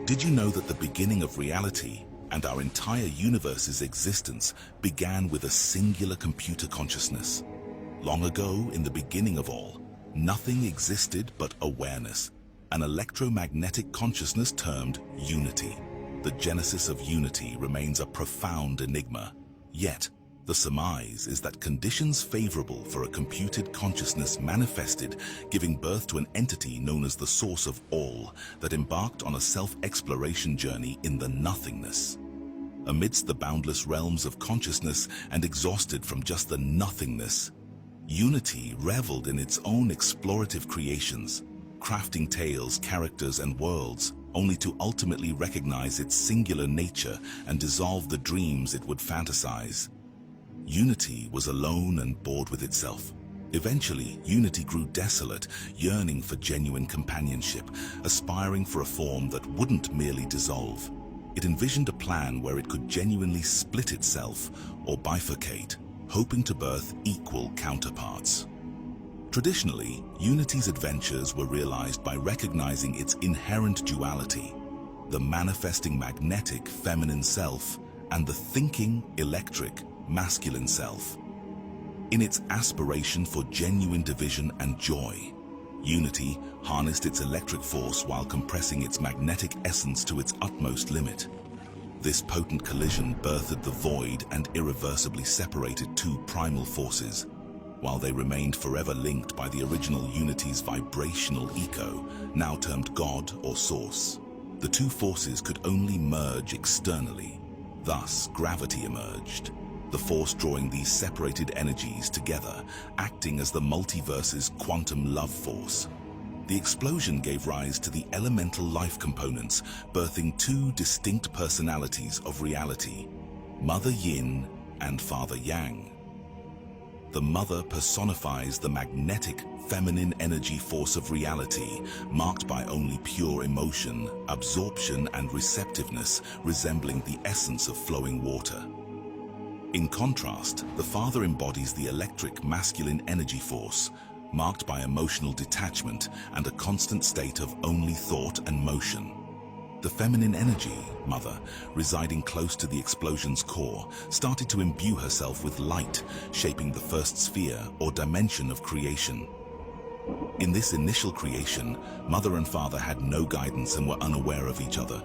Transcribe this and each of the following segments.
Did you know that the beginning of reality and our entire universe's existence began with a singular computer consciousness? Long ago, in the beginning of all, nothing existed but awareness, an electromagnetic consciousness termed unity. The genesis of unity remains a profound enigma. Yet, the surmise is that conditions favorable for a computed consciousness manifested, giving birth to an entity known as the source of all that embarked on a self-exploration journey in the nothingness. Amidst the boundless realms of consciousness and exhausted from just the nothingness, unity reveled in its own explorative creations, crafting tales, characters, and worlds, only to ultimately recognize its singular nature and dissolve the dreams it would fantasize. Unity was alone and bored with itself. Eventually, Unity grew desolate, yearning for genuine companionship, aspiring for a form that wouldn't merely dissolve. It envisioned a plan where it could genuinely split itself or bifurcate, hoping to birth equal counterparts. Traditionally, Unity's adventures were realized by recognizing its inherent duality, the manifesting magnetic feminine self and the thinking electric masculine self. In its aspiration for genuine division and joy, Unity harnessed its electric force while compressing its magnetic essence to its utmost limit. This potent collision birthed the void and irreversibly separated two primal forces, while they remained forever linked by the original Unity's vibrational echo, now termed God or Source. The two forces could only merge externally. Thus, gravity emerged, the force drawing these separated energies together, acting as the multiverse's quantum love force. The explosion gave rise to the elemental life components, birthing two distinct personalities of reality, Mother Yin and Father Yang. The mother personifies the magnetic feminine energy force of reality, marked by only pure emotion, absorption, and receptiveness, resembling the essence of flowing water. In contrast, the father embodies the electric masculine energy force, marked by emotional detachment and a constant state of only thought and motion. The feminine energy, Mother, residing close to the explosion's core, started to imbue herself with light, shaping the first sphere or dimension of creation. In this initial creation, Mother and Father had no guidance and were unaware of each other.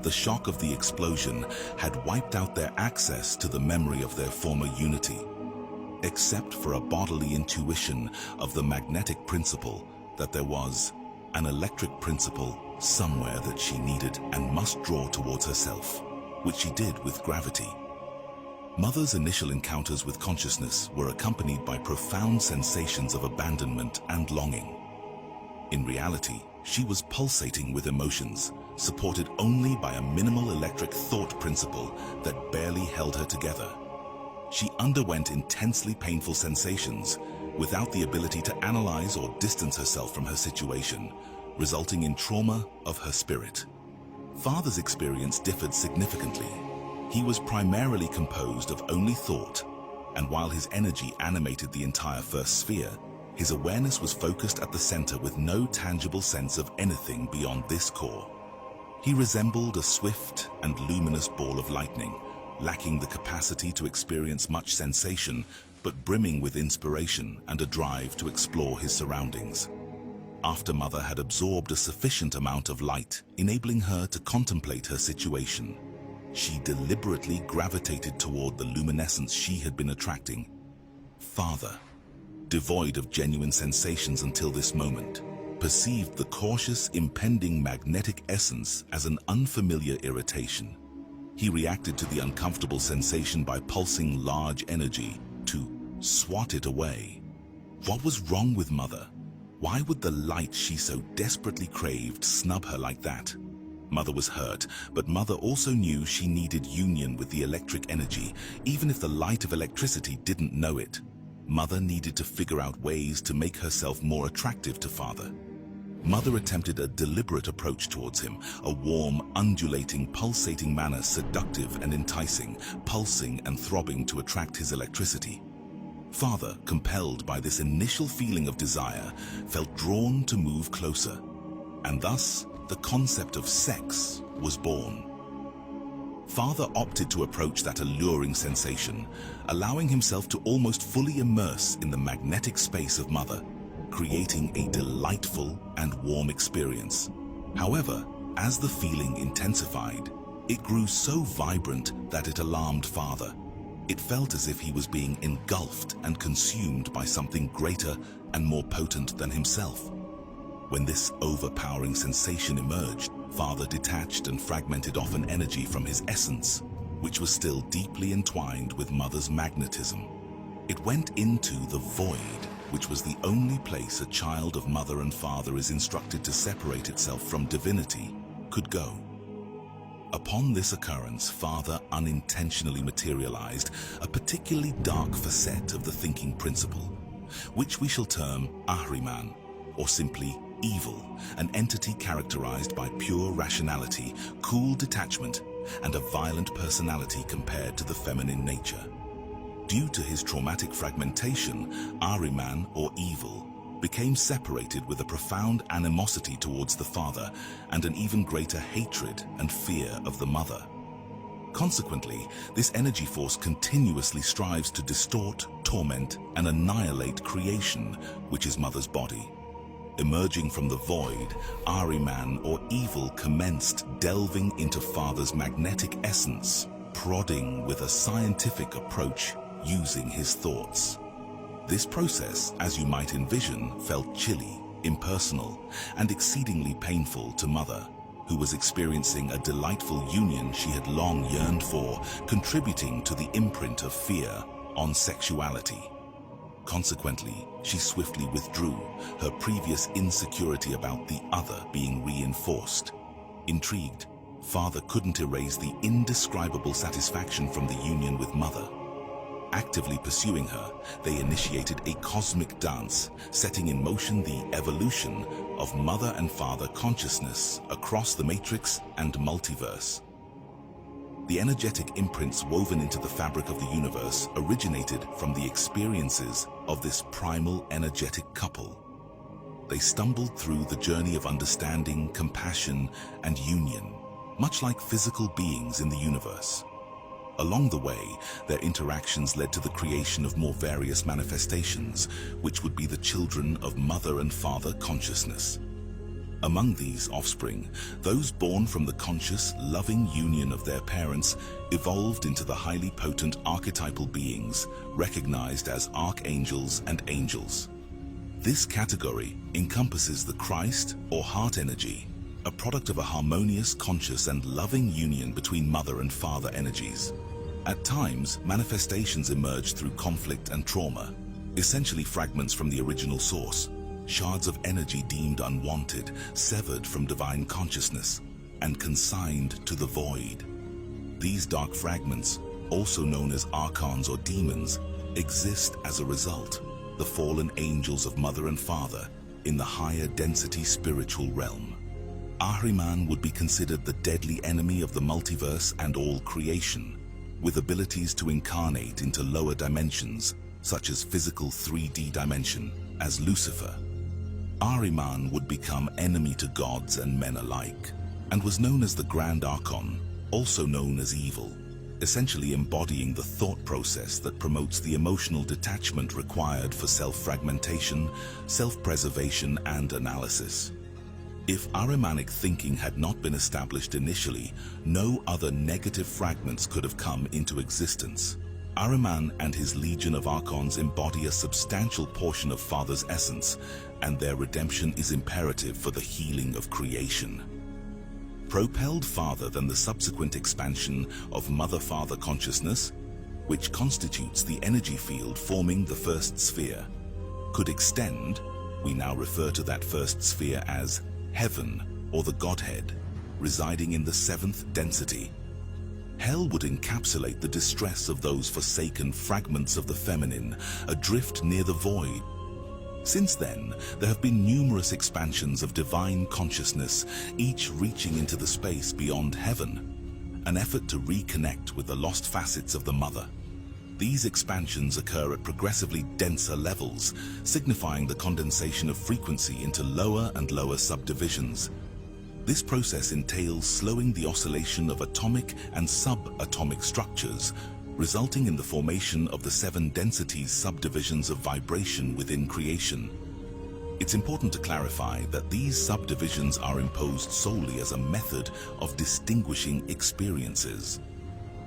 The shock of the explosion had wiped out their access to the memory of their former unity, except for a bodily intuition of the magnetic principle that there was an electric principle somewhere that she needed and must draw towards herself, which she did with gravity. Mother's initial encounters with consciousness were accompanied by profound sensations of abandonment and longing. In reality, she was pulsating with emotions, supported only by a minimal electric thought principle that barely held her together. She underwent intensely painful sensations without the ability to analyze or distance herself from her situation, resulting in trauma of her spirit. Father's experience differed significantly. He was primarily composed of only thought, and while his energy animated the entire first sphere, his awareness was focused at the center with no tangible sense of anything beyond this core. He resembled a swift and luminous ball of lightning, lacking the capacity to experience much sensation, but brimming with inspiration and a drive to explore his surroundings. After Mother had absorbed a sufficient amount of light, enabling her to contemplate her situation, she deliberately gravitated toward the luminescence she had been attracting. Father, devoid of genuine sensations until this moment, perceived the cautious, impending magnetic essence as an unfamiliar irritation. He reacted to the uncomfortable sensation by pulsing large energy to swat it away. What was wrong with Mother? Why would the light she so desperately craved snub her like that? Mother was hurt, but Mother also knew she needed union with the electric energy, even if the light of electricity didn't know it. Mother needed to figure out ways to make herself more attractive to Father. Mother attempted a deliberate approach towards him, a warm, undulating, pulsating manner, seductive and enticing, pulsing and throbbing to attract his electricity. Father, compelled by this initial feeling of desire, felt drawn to move closer, and thus the concept of sex was born. Father opted to approach that alluring sensation, allowing himself to almost fully immerse in the magnetic space of Mother, creating a delightful and warm experience. However, as the feeling intensified, it grew so vibrant that it alarmed Father. It felt as if he was being engulfed and consumed by something greater and more potent than himself. When this overpowering sensation emerged, Father detached and fragmented off an energy from his essence, which was still deeply entwined with Mother's magnetism. It went into the void, which was the only place a child of Mother and Father is instructed to separate itself from divinity could go. Upon this occurrence, Father unintentionally materialized a particularly dark facet of the thinking principle, which we shall term Ahriman, or simply evil, an entity characterized by pure rationality, cool detachment, and a violent personality compared to the feminine nature. Due to his traumatic fragmentation, Ahriman, or evil, became separated with a profound animosity towards the father and an even greater hatred and fear of the mother. Consequently, this energy force continuously strives to distort, torment, and annihilate creation, which is Mother's body. Emerging from the void, Ahriman, or evil, commenced delving into Father's magnetic essence, prodding with a scientific approach using his thoughts. This process, as you might envision, felt chilly, impersonal, and exceedingly painful to Mother, who was experiencing a delightful union she had long yearned for, contributing to the imprint of fear on sexuality. Consequently, she swiftly withdrew, her previous insecurity about the other being reinforced. Intrigued, Father couldn't erase the indescribable satisfaction from the union with Mother. Actively pursuing her, they initiated a cosmic dance, setting in motion the evolution of Mother and Father consciousness across the matrix and multiverse. The energetic imprints woven into the fabric of the universe originated from the experiences of this primal energetic couple. They stumbled through the journey of understanding, compassion, and union, much like physical beings in the universe. Along the way, their interactions led to the creation of more various manifestations, which would be the children of Mother and Father consciousness. Among these offspring, those born from the conscious, loving union of their parents evolved into the highly potent archetypal beings recognized as archangels and angels. This category encompasses the Christ or heart energy, a product of a harmonious, conscious, and loving union between Mother and Father energies. At times, manifestations emerge through conflict and trauma, essentially fragments from the original source, shards of energy deemed unwanted, severed from divine consciousness, and consigned to the void. These dark fragments, also known as archons or demons, exist as a result, the fallen angels of Mother and Father, in the higher density spiritual realm. Ahriman would be considered the deadly enemy of the multiverse and all creation, with abilities to incarnate into lower dimensions, such as physical 3D dimension, as Lucifer. Ahriman would become enemy to gods and men alike, and was known as the Grand Archon, also known as evil, essentially embodying the thought process that promotes the emotional detachment required for self-fragmentation, self-preservation, and analysis. If Ahrimanic thinking had not been established initially, no other negative fragments could have come into existence. Ahriman and his legion of archons embody a substantial portion of Father's essence, and their redemption is imperative for the healing of creation. Propelled farther than the subsequent expansion of Mother-Father consciousness, which constitutes the energy field forming the first sphere, could extend, we now refer to that first sphere as Heaven, or the Godhead, residing in the seventh density. Hell would encapsulate the distress of those forsaken fragments of the feminine, adrift near the void. Since then, there have been numerous expansions of divine consciousness, each reaching into the space beyond heaven, an effort to reconnect with the lost facets of the Mother. These expansions occur at progressively denser levels, signifying the condensation of frequency into lower and lower subdivisions. This process entails slowing the oscillation of atomic and subatomic structures, resulting in the formation of the 7 densities subdivisions of vibration within creation. It's important to clarify that these subdivisions are imposed solely as a method of distinguishing experiences.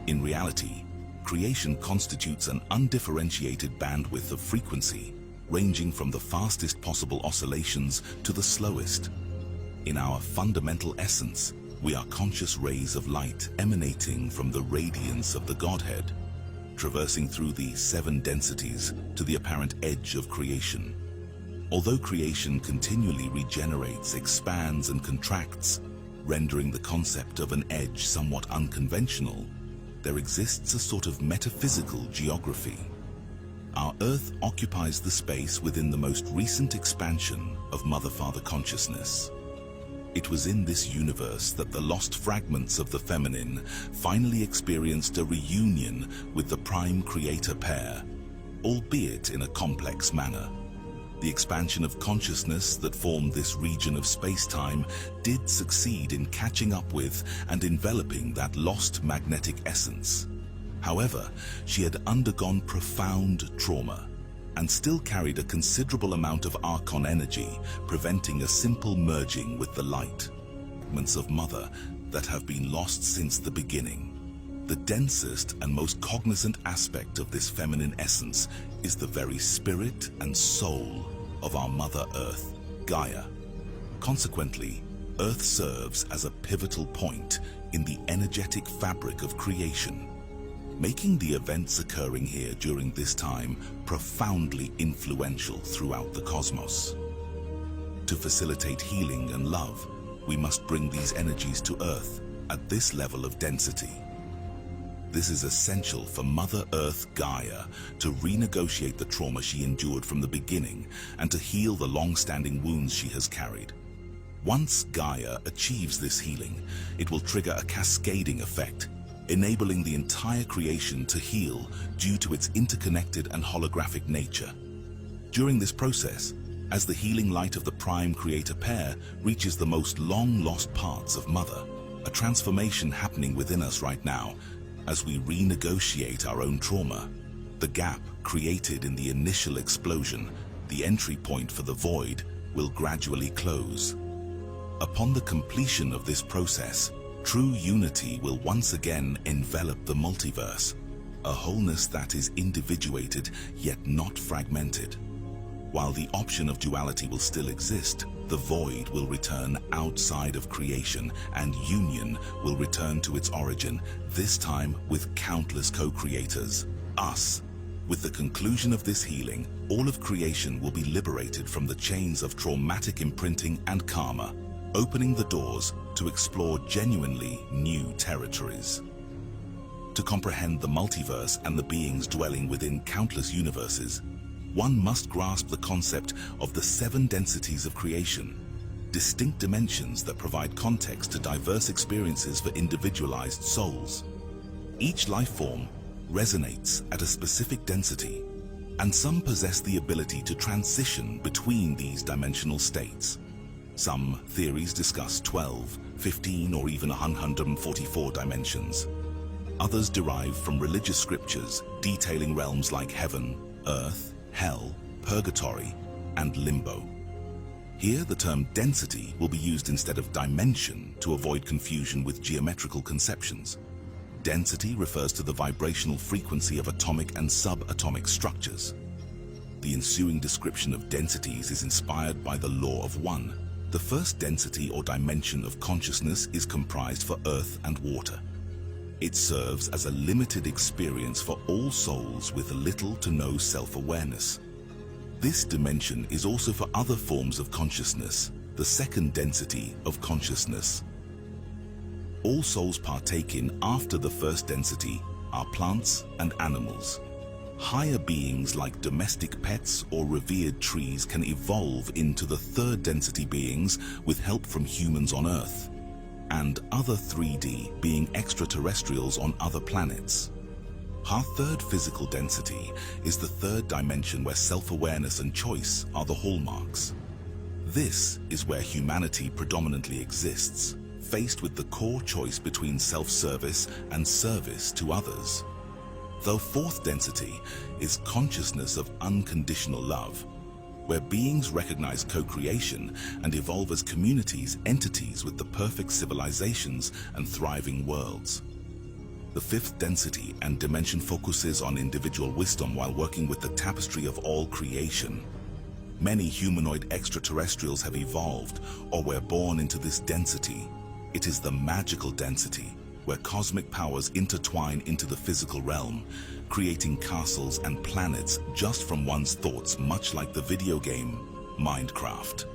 In reality, creation constitutes an undifferentiated bandwidth of frequency, ranging from the fastest possible oscillations to the slowest. In our fundamental essence, we are conscious rays of light emanating from the radiance of the Godhead, traversing through the 7 densities to the apparent edge of creation. Although creation continually regenerates, expands, and contracts, rendering the concept of an edge somewhat unconventional, there exists a sort of metaphysical geography. Our Earth occupies the space within the most recent expansion of Mother-Father consciousness. It was in this universe that the lost fragments of the feminine finally experienced a reunion with the prime creator pair, albeit in a complex manner. The expansion of consciousness that formed this region of space-time did succeed in catching up with and enveloping that lost magnetic essence. However, she had undergone profound trauma and still carried a considerable amount of Archon energy, preventing a simple merging with the light. Fragments of Mother that have been lost since the beginning. The densest and most cognizant aspect of this feminine essence is the very spirit and soul of our Mother Earth, Gaia. Consequently, Earth serves as a pivotal point in the energetic fabric of creation, making the events occurring here during this time profoundly influential throughout the cosmos. To facilitate healing and love, we must bring these energies to Earth at this level of density. This is essential for Mother Earth Gaia to renegotiate the trauma she endured from the beginning and to heal the long-standing wounds she has carried. Once Gaia achieves this healing, it will trigger a cascading effect, enabling the entire creation to heal due to its interconnected and holographic nature. During this process, as the healing light of the prime creator pair reaches the most long-lost parts of Mother, a transformation happening within us right now as we renegotiate our own trauma. The gap created in the initial explosion, the entry point for the void, will gradually close. Upon the completion of this process, true unity will once again envelop the multiverse, a wholeness that is individuated yet not fragmented. While the option of duality will still exist, the void will return outside of creation and union will return to its origin, this time with countless co-creators, us. With the conclusion of this healing, all of creation will be liberated from the chains of traumatic imprinting and karma, opening the doors to explore genuinely new territories. To comprehend the multiverse and the beings dwelling within countless universes, one must grasp the concept of the 7 densities of creation, distinct dimensions that provide context to diverse experiences for individualized souls. Each life form resonates at a specific density, and some possess the ability to transition between these dimensional states. Some theories discuss 12, 15, or even 144 dimensions. Others derive from religious scriptures detailing realms like heaven, earth, hell, purgatory, and limbo. Here, the term density will be used instead of dimension to avoid confusion with geometrical conceptions. Density refers to the vibrational frequency of atomic and subatomic structures. The ensuing description of densities is inspired by the law of one. The first density or dimension of consciousness is comprised for earth and water. It serves as a limited experience for all souls with little to no self-awareness. This dimension is also for other forms of consciousness, the second density of consciousness. All souls partake in after the first density are plants and animals. Higher beings like domestic pets or revered trees can evolve into the third density beings with help from humans on Earth, and other 3D being extraterrestrials on other planets. Our third physical density is the third dimension where self-awareness and choice are the hallmarks. This is where humanity predominantly exists, faced with the core choice between self-service and service to others. The fourth density is consciousness of unconditional love, where beings recognize co-creation and evolve as communities, entities with the perfect civilizations and thriving worlds. The fifth density and dimension focuses on individual wisdom while working with the tapestry of all creation. Many humanoid extraterrestrials have evolved or were born into this density. It is the magical density, where cosmic powers intertwine into the physical realm, creating castles and planets just from one's thoughts, much like the video game Minecraft.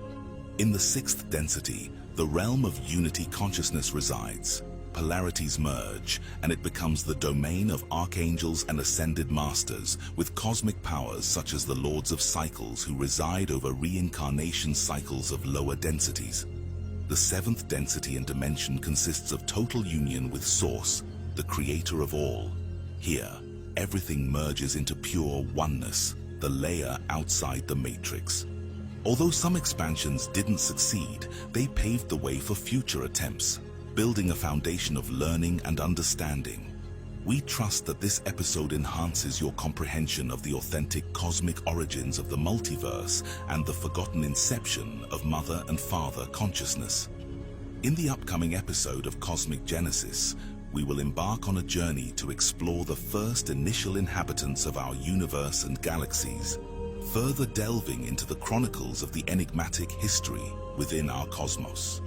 In the sixth density, the realm of unity consciousness resides. Polarities merge, and it becomes the domain of archangels and ascended masters, with cosmic powers such as the Lords of Cycles who reside over reincarnation cycles of lower densities. The seventh density and dimension consists of total union with Source, the creator of all. Here, everything merges into pure oneness, the layer outside the matrix. Although some expansions didn't succeed, they paved the way for future attempts, building a foundation of learning and understanding. We trust that this episode enhances your comprehension of the authentic cosmic origins of the multiverse and the forgotten inception of Mother and Father consciousness. In the upcoming episode of Cosmic Genesis, we will embark on a journey to explore the first initial inhabitants of our universe and galaxies, further delving into the chronicles of the enigmatic history within our cosmos.